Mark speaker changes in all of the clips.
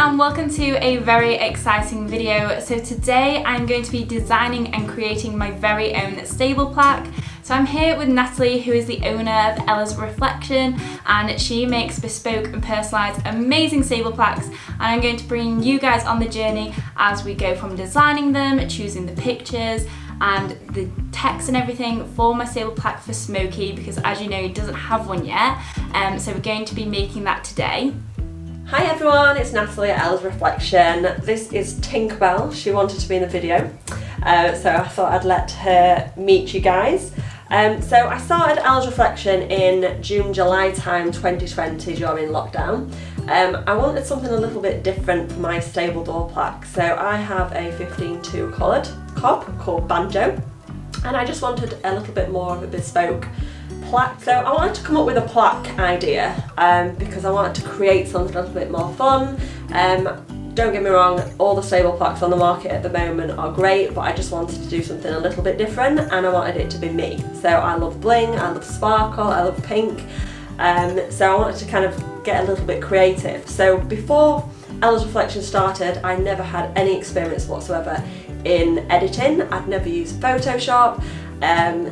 Speaker 1: and welcome to a very exciting video. So today I'm going to be designing and creating my very own stable plaque. So I'm here with Natalie, who is the owner of Ella's Reflection, and she makes bespoke and personalised amazing stable plaques, and I'm going to bring you guys on the journey as we go from designing them, choosing the pictures and the text and everything for my stable plaque for Smokey, because as you know he doesn't have one yet, so we're going to be making that today.
Speaker 2: Hi everyone, it's Natalie at Ella's Reflection. This is Tinkerbell. She wanted to be in the video, so I thought I'd let her meet you guys. So I started Ella's Reflection in June, July time 2020 during lockdown. I wanted something a little bit different for my stable door plaque. So I have a 15-2 collared cob called Banjo, and I just wanted a little bit more of a bespoke plaque. So I wanted to come up with a plaque idea because I wanted to create something a little bit more fun. Don't get me wrong, all the stable plaques on the market at the moment are great, but I just wanted to do something a little bit different, and I wanted it to be me. So I love bling, I love sparkle, I love pink, so I wanted to kind of get a little bit creative. So before Ella's Reflection started, I never had any experience whatsoever in editing. I'd never used Photoshop,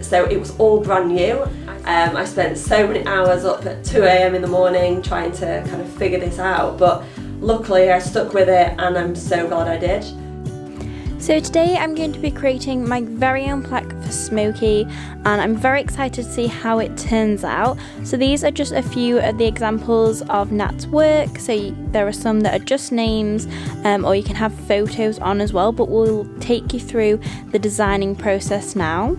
Speaker 2: so it was all brand new. I spent so many hours up at 2 AM in the morning trying to kind of figure this out, but luckily I stuck with it and I'm so glad I did.
Speaker 3: So today I'm going to be creating my very own plaque for Smokey, and I'm very excited to see how it turns out. So these are just a few of the examples of Nat's work. So there are some that are just names, or you can have photos on as well, but we'll take you through the designing process now.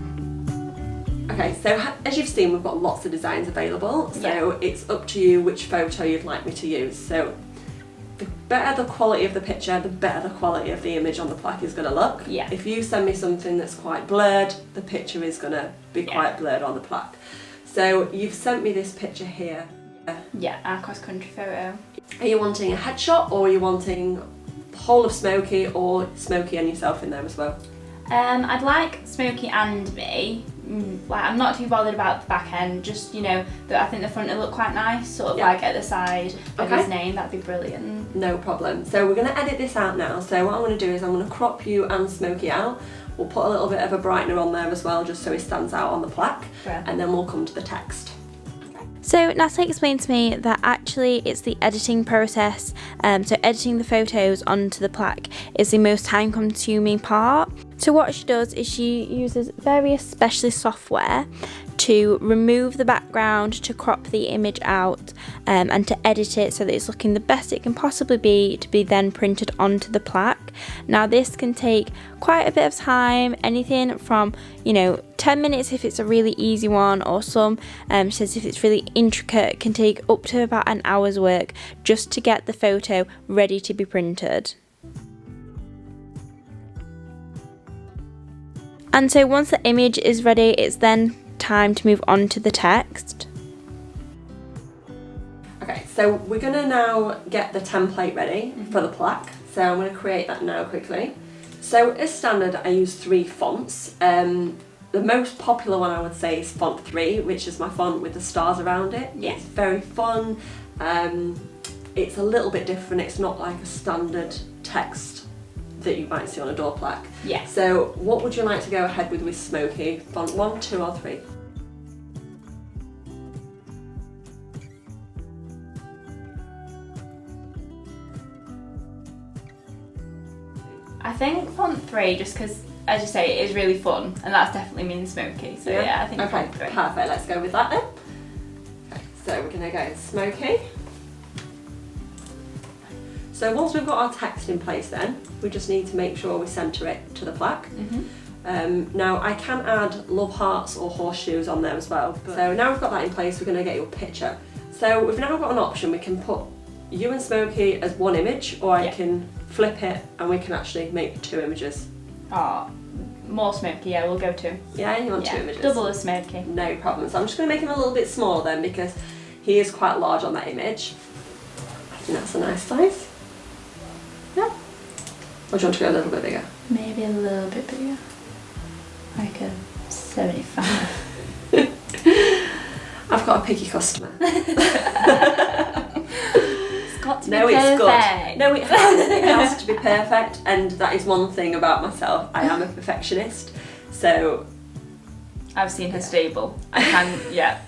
Speaker 2: Okay, so as you've seen, we've got lots of designs available, so it's up to you which photo you'd like me to use. So the better the quality of the picture, the better the quality of the image on the plaque is going to look.
Speaker 1: Yeah.
Speaker 2: If you send me something that's quite blurred, the picture is going to be quite blurred on the plaque. So you've sent me this picture here.
Speaker 1: Yeah, our cross-country photo.
Speaker 2: Are you wanting a headshot, or are you wanting the whole of Smokey, or Smokey and yourself in there as well?
Speaker 1: I'd like Smokey and me. Like, I'm not too bothered about the back end, just, you know, I think the front will look quite nice, sort of like at the side of his name. That'd be brilliant.
Speaker 2: No problem. So we're going to edit this out now. So what I'm going to do is I'm going to crop you and Smokey out. We'll put a little bit of a brightener on there as well, just so he stands out on the plaque, and then we'll come to the text.
Speaker 3: So Natalie explained to me that actually it's the editing process, so editing the photos onto the plaque is the most time consuming part. So what she does is she uses various specialist software to remove the background, to crop the image out, and to edit it so that it's looking the best it can possibly be to be then printed onto the plaque. Now this can take quite a bit of time, anything from 10 minutes if it's a really easy one, or some she says if it's really intricate it can take up to about an hour's work just to get the photo ready to be printed. And so once the image is ready, it's then time to move on to the text.
Speaker 2: Okay, so we're going to now get the template ready for the plaque. So I'm going to create that now quickly. So as standard, I use 3 fonts. The most popular one I would say is font 3, which is my font with the stars around it.
Speaker 1: Yeah.
Speaker 2: It's very fun. It's a little bit different. It's not like a standard text that you might see on a door plaque.
Speaker 1: Yeah.
Speaker 2: So what would you like to go ahead with Smokey? Font 1, 2 or 3?
Speaker 1: I think font 3, just because, as you say, it is really fun, and that's definitely me and Smokey. So yeah, I think font 3.
Speaker 2: Perfect. Let's go with that then. Okay, so we're going to go Smokey. So once we've got our text in place then, we just need to make sure we centre it to the plaque. Now I can add love hearts or horseshoes on there as well. So now we've got that in place, we're going to get your picture. So we've now got an option, we can put you and Smokey as one image, or I can flip it and we can actually make 2 images.
Speaker 1: Oh, more Smokey, yeah, we'll go 2.
Speaker 2: Yeah, you want 2 images?
Speaker 1: Double as Smokey.
Speaker 2: No problem. So I'm just going to make him a little bit smaller then, because he is quite large on that image. I think that's a nice size. Yeah. Or do you want to go a little bit bigger?
Speaker 1: Maybe a little bit bigger. Like a 75.
Speaker 2: I've got a picky customer.
Speaker 1: It's got to to be
Speaker 2: No,
Speaker 1: perfect.
Speaker 2: it's good. No, it has to be perfect, and that is one thing about myself. I am a perfectionist, so
Speaker 1: I've seen her stable. I can, yeah.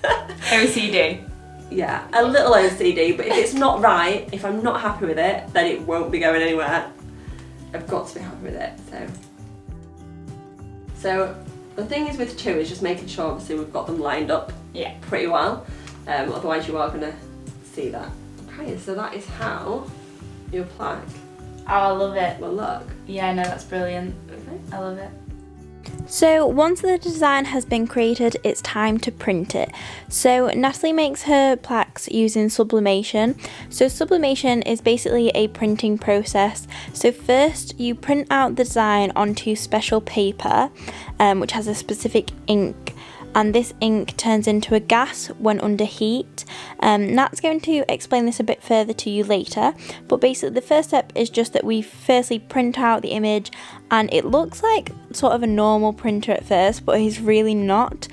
Speaker 1: OCD.
Speaker 2: Yeah, a little OCD, but if it's not right, if I'm not happy with it, then it won't be going anywhere. I've got to be happy with it, So the thing is with two is just making sure obviously we've got them lined up pretty well, otherwise you are going to see that. Okay, so that is how your plaque
Speaker 1: Oh, I love it.
Speaker 2: will look.
Speaker 1: Yeah, no, that's brilliant.
Speaker 2: Okay.
Speaker 1: I love it.
Speaker 3: So once the design has been created, it's time to print it. So Natalie makes her plaques using sublimation. So sublimation is basically a printing process. So first you print out the design onto special paper, which has a specific ink. And this ink turns into a gas when under heat. Nat's going to explain this a bit further to you later, but basically the first step is just that we firstly print out the image, and it looks like sort of a normal printer at first, but it's really not.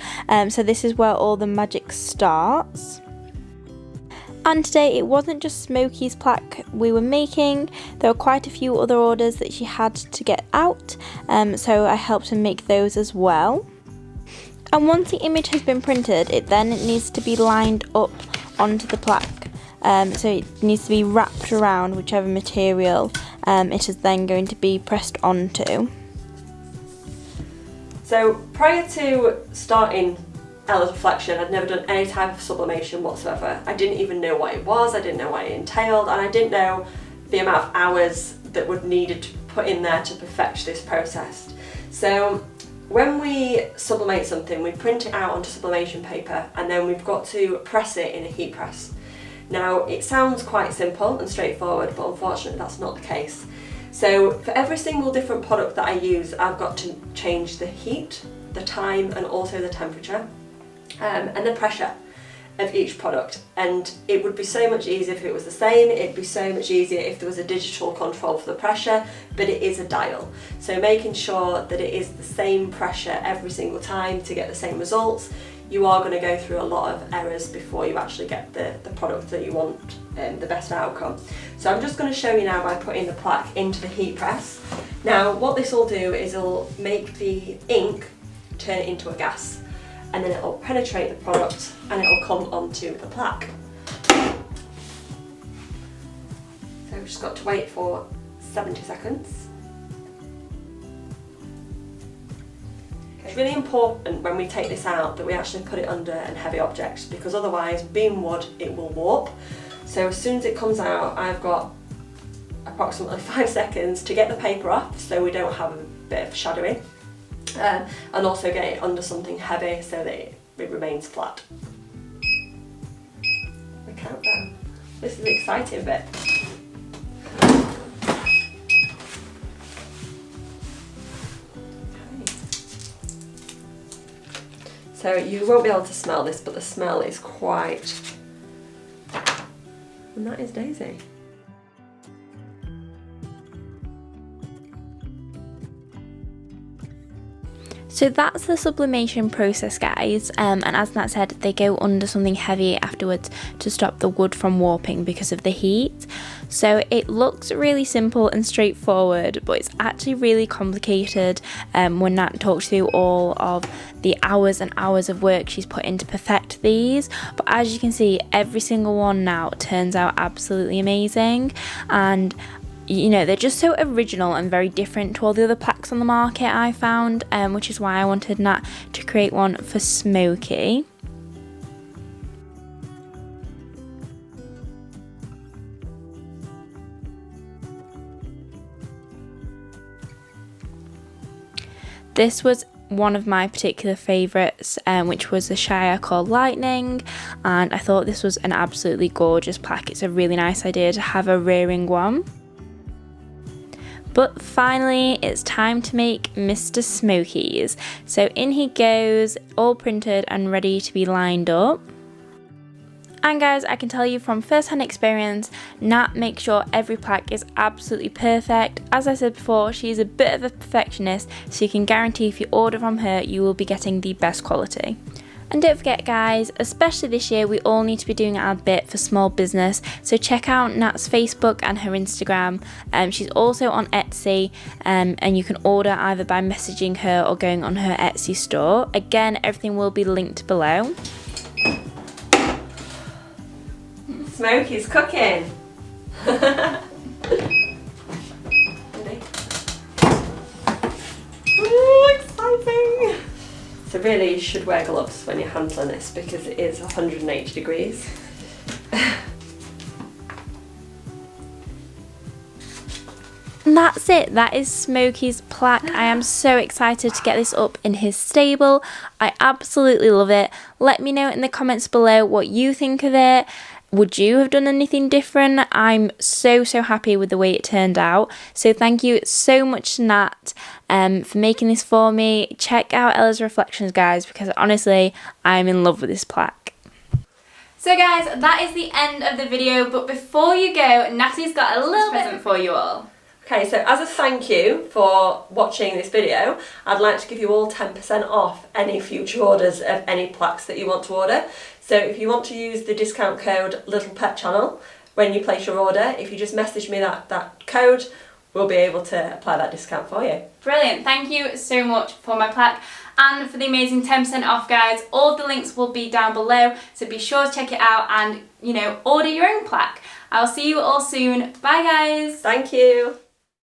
Speaker 3: So this is where all the magic starts. And today it wasn't just Smokey's plaque we were making, there were quite a few other orders that she had to get out, so I helped her make those as well. And once the image has been printed, it then needs to be lined up onto the plaque. So it needs to be wrapped around whichever material it is then going to be pressed onto.
Speaker 2: So prior to starting Ella's Reflection, I'd never done any type of sublimation whatsoever. I didn't even know what it was, I didn't know what it entailed, and I didn't know the amount of hours that would needed to put in there to perfect this process. So when we sublimate something, we print it out onto sublimation paper, and then we've got to press it in a heat press. Now, it sounds quite simple and straightforward, but unfortunately that's not the case. So for every single different product that I use, I've got to change the heat, the time, and also the temperature, and the pressure of each product. And it would be so much easier if it was the same, it'd be so much easier if there was a digital control for the pressure, but it is a dial. So making sure that it is the same pressure every single time to get the same results, you are going to go through a lot of errors before you actually get the product that you want, the best outcome. So I'm just going to show you now by putting the plaque into the heat press. Now what this will do is it'll make the ink turn it into a gas, and then it'll penetrate the product and it'll come onto the plaque. So we've just got to wait for 70 seconds. It's really important when we take this out that we actually put it under a heavy object, because otherwise, being wood, it will warp. So as soon as it comes out, I've got approximately 5 seconds to get the paper off so we don't have a bit of shadowing. And also get it under something heavy so that it remains flat. The countdown. This is the exciting bit. Okay. So you won't be able to smell this, but the smell is quite... And that is Daisy.
Speaker 3: So that's the sublimation process, guys, and as Nat said, they go under something heavy afterwards to stop the wood from warping because of the heat. So it looks really simple and straightforward, but it's actually really complicated when Nat talks through all of the hours and hours of work she's put in to perfect these. But as you can see, every single one now turns out absolutely amazing, and you know, they're just so original and very different to all the other plaques on the market I found, which is why I wanted Nat to create one for Smokey. This was one of my particular favourites, which was the Shire called Lightning, and I thought this was an absolutely gorgeous plaque. It's a really nice idea to have a rearing one. But finally, it's time to make Mr. Smokey's. So in he goes, all printed and ready to be lined up. And guys, I can tell you from first-hand experience, Nat makes sure every plaque is absolutely perfect. As I said before, she's a bit of a perfectionist, so you can guarantee if you order from her, you will be getting the best quality. And don't forget guys, especially this year, we all need to be doing our bit for small business. So check out Nat's Facebook and her Instagram. She's also on Etsy, and you can order either by messaging her or going on her Etsy store. Again, everything will be linked below.
Speaker 2: Smokey's cooking. Ooh, exciting! So really you should wear gloves when you're handling this because it is 180 degrees.
Speaker 3: And that's it, that is Smokey's plaque. I am so excited to get this up in his stable. I absolutely love it. Let me know in the comments below what you think of it. Would you have done anything different? I'm so happy with the way it turned out. So thank you so much to Nat for making this for me. Check out Ella's Reflections guys, because honestly I'm in love with this plaque.
Speaker 1: So guys, that is the end of the video, but before you go, Natalie's got a little present for you all.
Speaker 2: Okay, so as a thank you for watching this video, I'd like to give you all 10% off any future orders of any plaques that you want to order. So if you want to use the discount code Lilpetchannel when you place your order, if you just message me that code, we'll be able to apply that discount for you.
Speaker 1: Brilliant, thank you so much for my plaque and for the amazing 10% off guys. All of the links will be down below, so be sure to check it out and, you know, order your own plaque. I'll see you all soon. Bye guys.
Speaker 2: Thank you.